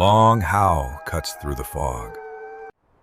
long howl cuts through the fog.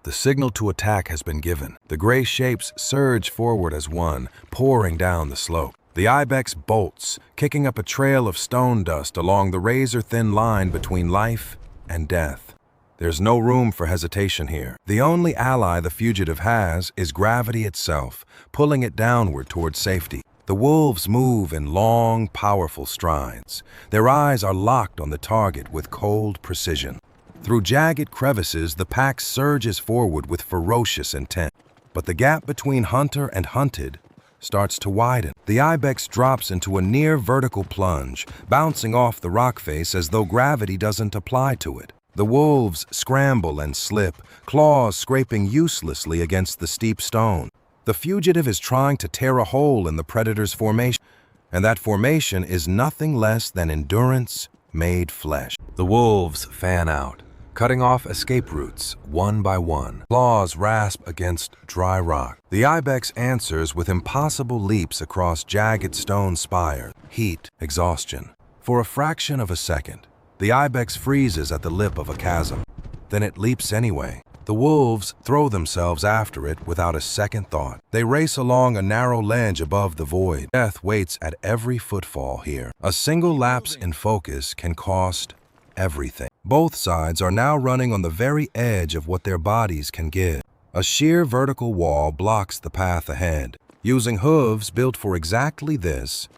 The signal to attack has been given. The gray shapes surge forward as one, pouring down the slope. The ibex bolts, kicking up a trail of stone dust along the razor-thin line between life and death. There's no room for hesitation here. The only ally the fugitive has is gravity itself, pulling it downward toward safety. The wolves move in long, powerful strides. Their eyes are locked on the target with cold precision. Through jagged crevices, the pack surges forward with ferocious intent. But the gap between hunter and hunted starts to widen. The ibex drops into a near-vertical plunge, bouncing off the rock face as though gravity doesn't apply to it. The wolves scramble and slip, claws scraping uselessly against the steep stone. The fugitive is trying to tear a hole in the predator's formation, and that formation is nothing less than endurance made flesh. The wolves fan out, cutting off escape routes one by one. Claws rasp against dry rock. The ibex answers with impossible leaps across jagged stone spires. Heat, exhaustion. For a fraction of a second, the ibex freezes at the lip of a chasm. Then it leaps anyway. The wolves throw themselves after it without a second thought. They race along a narrow ledge above the void. Death waits at every footfall here. A single lapse in focus can cost everything. Both sides are now running on the very edge of what their bodies can give. A sheer vertical wall blocks the path ahead. Using hooves built for exactly this,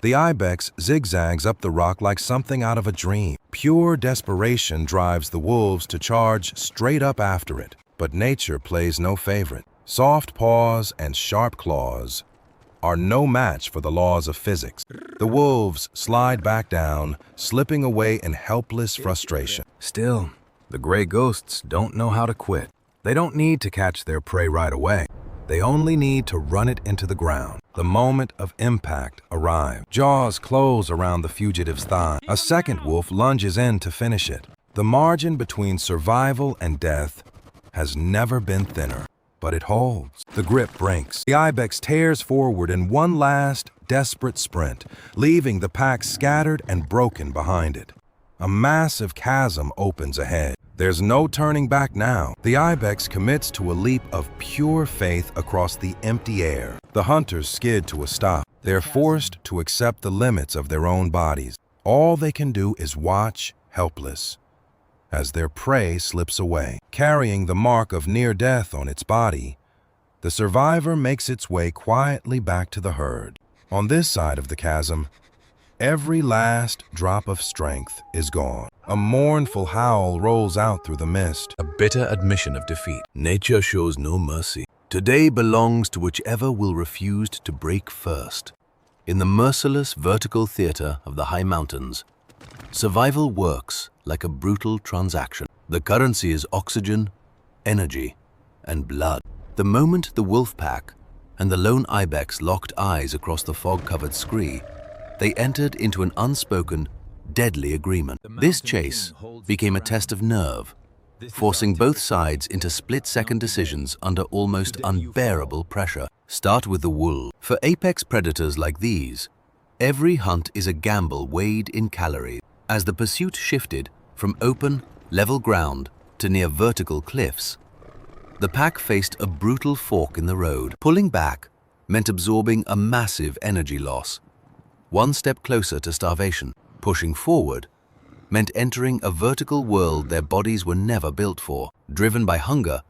the ibex zigzags up the rock like something out of a dream. Pure desperation drives the wolves to charge straight up after it. But nature plays no favorite. Soft paws and sharp claws are no match for the laws of physics. The wolves slide back down, slipping away in helpless frustration. Still, the gray ghosts don't know how to quit. They don't need to catch their prey right away. They only need to run it into the ground. The moment of impact arrives. Jaws close around the fugitive's thigh. A second wolf lunges in to finish it. The margin between survival and death has never been thinner, but it holds. The grip breaks. The ibex tears forward in one last, desperate sprint, leaving the pack scattered and broken behind it. A massive chasm opens ahead. There's no turning back now. The ibex commits to a leap of pure faith across the empty air. The hunters skid to a stop. They're forced to accept the limits of their own bodies. All they can do is watch, helpless, as their prey slips away. Carrying the mark of near death on its body, the survivor makes its way quietly back to the herd. On this side of the chasm, every last drop of strength is gone. A mournful howl rolls out through the mist, a bitter admission of defeat. Nature shows no mercy. Today belongs to whichever will refuse to break first. In the merciless vertical theater of the high mountains, survival works like a brutal transaction. The currency is oxygen, energy, and blood. The moment the wolf pack and the lone ibex locked eyes across the fog-covered scree, they entered into an unspoken, deadly agreement. This chase became a test of nerve, forcing both sides into split-second decisions under almost unbearable pressure. Start with the wolf. For apex predators like these, every hunt is a gamble weighed in calories. As the pursuit shifted from open, level ground to near vertical cliffs, the pack faced a brutal fork in the road. Pulling back meant absorbing a massive energy loss, one step closer to starvation. Pushing forward meant entering a vertical world their bodies were never built for. Driven by hunger,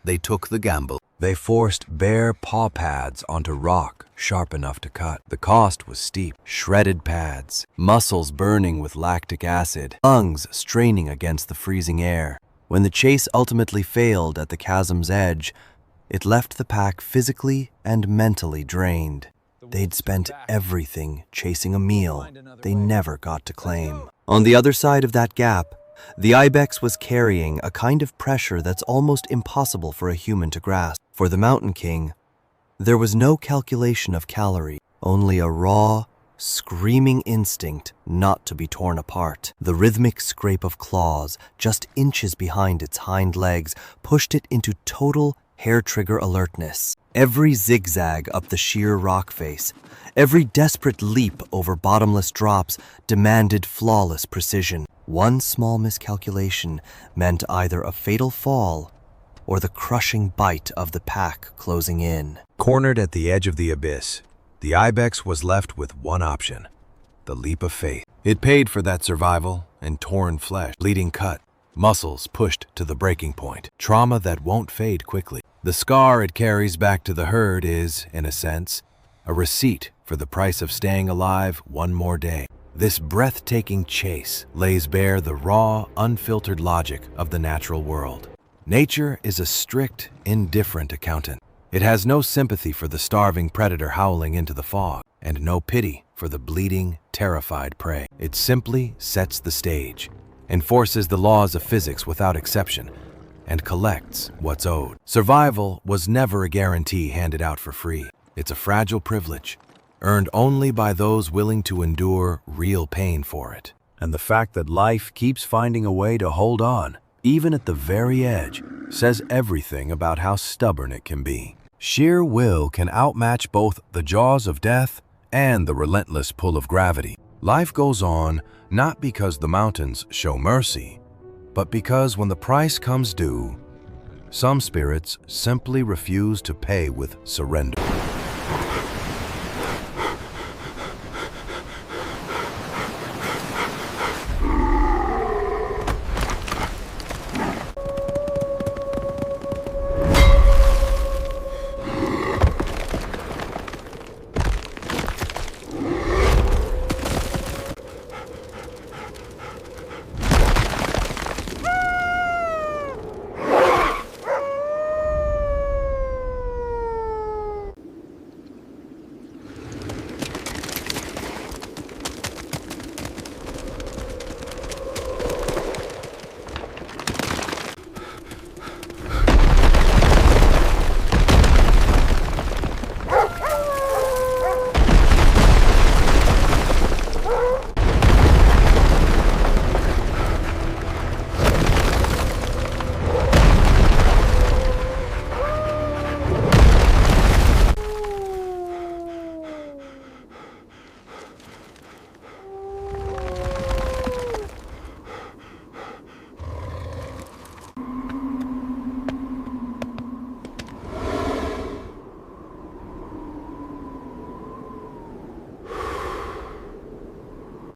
they took the gamble. They forced bare paw pads onto rock sharp enough to cut. The cost was steep. Shredded pads, muscles burning with lactic acid, lungs straining against the freezing air. When the chase ultimately failed at the chasm's edge, it left the pack physically and mentally drained. They'd spent everything chasing a meal they never got to claim. On the other side of that gap, the ibex was carrying a kind of pressure that's almost impossible for a human to grasp. For the Mountain King, there was no calculation of calories, only a raw, screaming instinct not to be torn apart. The rhythmic scrape of claws, just inches behind its hind legs, pushed it into total hair-trigger alertness. Every zigzag up the sheer rock face, every desperate leap over bottomless drops demanded flawless precision. One small miscalculation meant either a fatal fall or the crushing bite of the pack closing in. Cornered at the edge of the abyss, the ibex was left with one option: the leap of faith. It paid for that survival in torn flesh, bleeding cut, muscles pushed to the breaking point, trauma that won't fade quickly. The scar it carries back to the herd is, in a sense, a receipt for the price of staying alive one more day. This breathtaking chase lays bare the raw, unfiltered logic of the natural world. Nature is a strict, indifferent accountant. It has no sympathy for the starving predator howling into the fog, and no pity for the bleeding, terrified prey. It simply sets the stage, enforces the laws of physics without exception, and collects what's owed. Survival was never a guarantee handed out for free. It's a fragile privilege, earned only by those willing to endure real pain for it. And the fact that life keeps finding a way to hold on, even at the very edge, says everything about how stubborn it can be. Sheer will can outmatch both the jaws of death and the relentless pull of gravity. Life goes on not because the mountains show mercy, but because when the price comes due, some spirits simply refuse to pay with surrender.